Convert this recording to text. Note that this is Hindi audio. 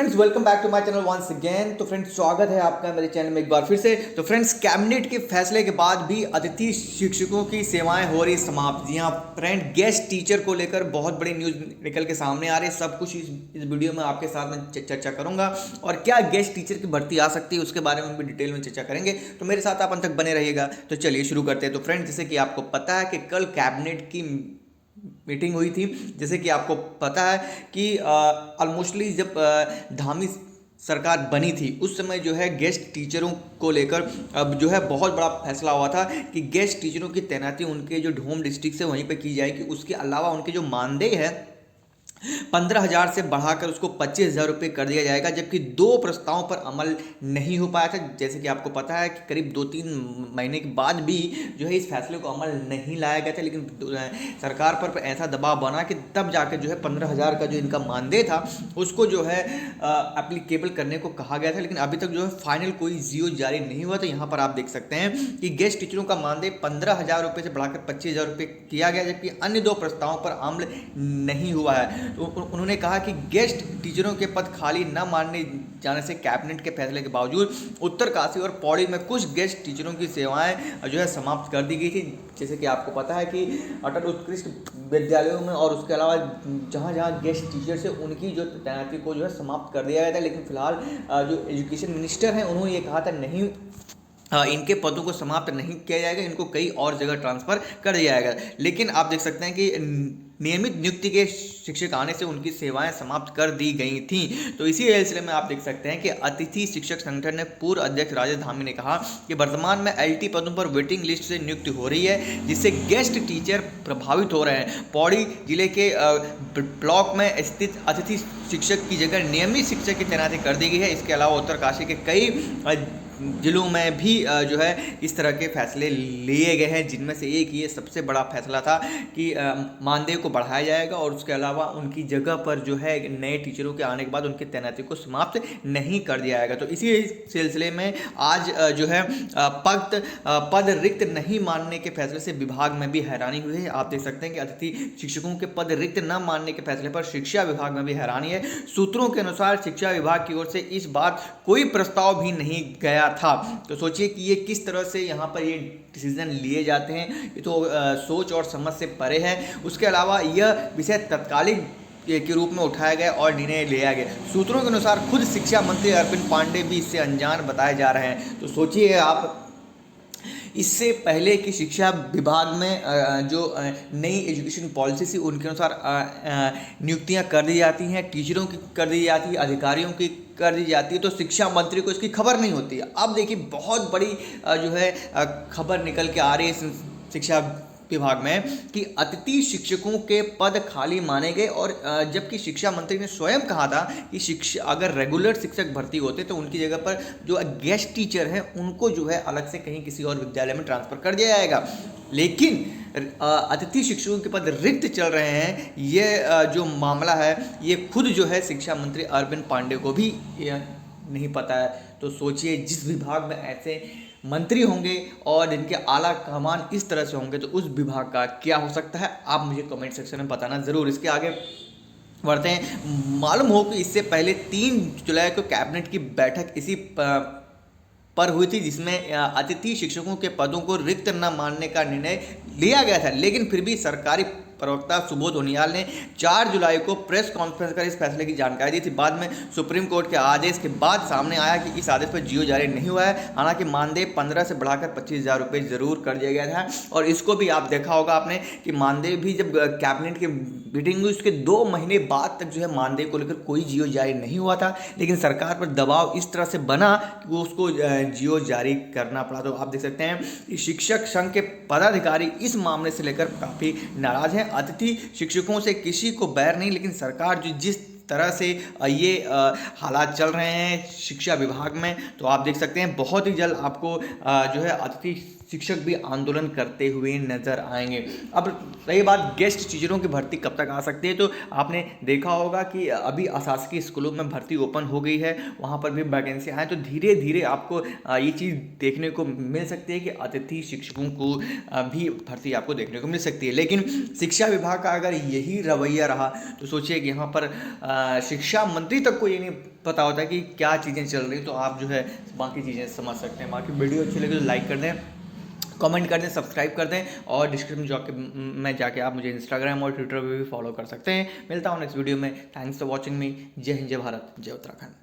Friends welcome back to my channel once again. तो फ्रेंड्स स्वागत है आपका मेरे चैनल में एक बार फिर से। तो फ्रेंड्स कैबिनेट के फैसले के बाद भी अतिथि शिक्षकों की सेवाएं हो रही समाप्त। जी हाँ फ्रेंड, गेस्ट टीचर को लेकर बहुत बड़ी न्यूज़ निकल के सामने आ रही है। सब कुछ इस वीडियो में आपके साथ में चर्चा करूंगा और क्या गेस्ट टीचर की भर्ती आ सकती है उसके बारे में भी डिटेल में चर्चा करेंगे। तो मेरे साथ आप अंत तक बने रहिएगा। तो चलिए शुरू करते हैं। तो फ्रेंड्स जैसे कि आपको पता है कि कल कैबिनेट की मीटिंग हुई थी। जैसे कि आपको पता है कि ऑलमोस्टली जब धामी सरकार बनी थी उस समय जो है गेस्ट टीचरों को लेकर अब जो है बहुत बड़ा फैसला हुआ था कि गेस्ट टीचरों की तैनाती उनके जो होम डिस्ट्रिक्ट से वहीं पे की जाएगी। उसके अलावा उनके जो मानदेय है 15,000 से बढ़ाकर उसको 25,000 रुपये कर दिया जाएगा। जबकि दो प्रस्तावों पर अमल नहीं हो पाया था। जैसे कि आपको पता है कि करीब 2-3 महीने के बाद भी जो है इस फैसले को अमल नहीं लाया गया था, लेकिन सरकार पर ऐसा दबाव बना कि तब जाकर जो है 15,000 का जो इनका मानदेय था उसको जो है एप्लीकेबल करने को कहा गया था। लेकिन अभी तक जो है फाइनल कोई जियो जारी नहीं हुआ। तो यहाँ पर आप देख सकते हैं कि गेस्ट टीचरों का मानदेय 15,000 रुपये से बढ़ाकर 25,000 रुपये किया गया, जबकि अन्य दो प्रस्तावों पर अमल नहीं हुआ है। तो उन्होंने कहा कि गेस्ट टीचरों के पद खाली न मानने जाने से कैबिनेट के फैसले के बावजूद उत्तरकाशी और पौड़ी में कुछ गेस्ट टीचरों की सेवाएं जो है समाप्त कर दी गई थी। जैसे कि आपको पता है कि अटल उत्कृष्ट विद्यालयों में और उसके अलावा जहाँ जहाँ गेस्ट टीचर्स है उनकी जो तैनाती को जो है समाप्त कर दिया गया था। लेकिन फिलहाल जो एजुकेशन मिनिस्टर हैं उन्होंने ये कहा था नहीं, इनके पदों को समाप्त नहीं किया जाएगा, इनको कई और जगह ट्रांसफ़र कर दिया जाएगा। लेकिन आप देख सकते हैं कि नियमित नियुक्ति के शिक्षक आने से उनकी सेवाएं समाप्त कर दी गई थीं। तो इसी सिलसिले में आप देख सकते हैं कि अतिथि शिक्षक संगठन ने पूर्व अध्यक्ष राजेश धामी ने कहा कि वर्तमान में एलटी पदों पर वेटिंग लिस्ट से नियुक्ति हो रही है, जिससे गेस्ट टीचर प्रभावित हो रहे हैं। पौड़ी जिले के ब्लॉक में स्थित अतिथि शिक्षक की जगह नियमित शिक्षक की तैनाती कर दी गई है। इसके अलावा उत्तरकाशी के कई जिलों में भी जो है इस तरह के फैसले लिए गए हैं, जिनमें से एक ये सबसे बड़ा फैसला था कि मानदेय को बढ़ाया जाएगा और उसके अलावा उनकी जगह पर जो है नए टीचरों के आने के बाद उनकी तैनाती को समाप्त नहीं कर दिया जाएगा। तो इसी सिलसिले में आज जो है पद रिक्त नहीं मानने के फैसले से विभाग में भी हैरानी हुई है। आप देख सकते हैं कि अतिथि शिक्षकों के पद रिक्त न मानने के फैसले पर शिक्षा विभाग में भी हैरानी है। सूत्रों के अनुसार शिक्षा विभाग की ओर से इस बात कोई प्रस्ताव भी नहीं गया था। तो सोचिए कि ये किस तरह से यहाँ पर ये डिसीजन लिए जाते हैं। ये तो सोच और समझ से परे है। उसके अलावा यह विषय तत्कालिक के रूप में उठाया गया और निर्णय लिया गया। सूत्रों के अनुसार खुद शिक्षा मंत्री अरविंद पांडे भी इससे अनजान बताए जा रहे हैं। तो सोचिए आप, इससे पहले कि शिक्षा विभाग में जो नई एजुकेशन पॉलिसी थी उनके अनुसार नियुक्तियां कर दी जाती हैं, टीचरों की कर दी जाती है, अधिकारियों की कर दी जाती है, तो शिक्षा मंत्री को इसकी खबर नहीं होती है। अब देखिए बहुत बड़ी जो है खबर निकल के आ रही है शिक्षा विभाग में कि अतिथि शिक्षकों के पद खाली माने गए। और जबकि शिक्षा मंत्री ने स्वयं कहा था कि अगर रेगुलर शिक्षक भर्ती होते तो उनकी जगह पर जो गेस्ट टीचर हैं उनको जो है अलग से कहीं किसी और विद्यालय में ट्रांसफ़र कर दिया जाएगा। लेकिन अतिथि शिक्षकों के पद रिक्त चल रहे हैं। ये जो मामला है ये खुद जो है शिक्षा मंत्री अरविंद पांडे को भी नहीं पता है। तो सोचिए जिस विभाग में ऐसे मंत्री होंगे और इनके आला कमान इस तरह से होंगे तो उस विभाग का क्या हो सकता है, आप मुझे कमेंट सेक्शन में बताना ज़रूर। इसके आगे बढ़ते हैं। मालूम हो कि इससे पहले 3 जुलाई को कैबिनेट की बैठक इसी पर हुई थी, जिसमें अतिथि शिक्षकों के पदों को रिक्त न मानने का निर्णय लिया गया था। लेकिन फिर भी सरकारी प्रवक्ता सुबोध उनियाल ने 4 जुलाई को प्रेस कॉन्फ्रेंस कर इस फैसले की जानकारी दी थी। बाद में सुप्रीम कोर्ट के आदेश के बाद सामने आया कि इस आदेश पर जियो जारी नहीं हुआ है। हालांकि मानदेय 15 से बढ़ाकर 25,000 रुपये जरूर कर दिया गया था। और इसको भी आप देखा होगा आपने कि मानदेय भी जब कैबिनेट की मीटिंग हुई उसके 2 महीने बाद तक जो है मानदेय को लेकर कोई जियो जारी नहीं हुआ था। लेकिन सरकार पर दबाव इस तरह से बना कि वो उसको जियो जारी करना पड़ा। तो आप देख सकते हैं कि शिक्षक संघ के पदाधिकारी इस मामले से लेकर काफ़ी नाराज हैं। अतिथि शिक्षकों से किसी को बैर नहीं, लेकिन सरकार जो जिस तरह से ये हालात चल रहे हैं शिक्षा विभाग में, तो आप देख सकते हैं बहुत ही जल्द आपको जो है अतिथि शिक्षक भी आंदोलन करते हुए नजर आएंगे। अब रही बात गेस्ट टीचरों की भर्ती कब तक आ सकती है, तो आपने देखा होगा कि अभी अशासकीय स्कूलों में भर्ती ओपन हो गई है, वहाँ पर भी वैकेंसी आए। तो धीरे धीरे आपको ये चीज़ देखने को मिल सकती है कि अतिथि शिक्षकों को भी भर्ती आपको देखने को मिल सकती है। लेकिन शिक्षा विभाग का अगर यही रवैया रहा तो सोचिए कि यहाँ पर शिक्षा मंत्री तक को ये नहीं पता होता कि क्या चीज़ें चल रही, तो आप जो है बाकी चीज़ें समझ सकते हैं। बाकी वीडियो अच्छी लगे तो लाइक कर दें, कमेंट कर दें, सब्सक्राइब कर दें, और डिस्क्रिप्शन में जाके आप मुझे इंस्टाग्राम और ट्विटर पे भी फॉलो कर सकते हैं। मिलता हूँ नेक्स्ट वीडियो में। थैंक्स फॉर वॉचिंग मी। जय हिंद, जय भारत, जय उत्तराखंड।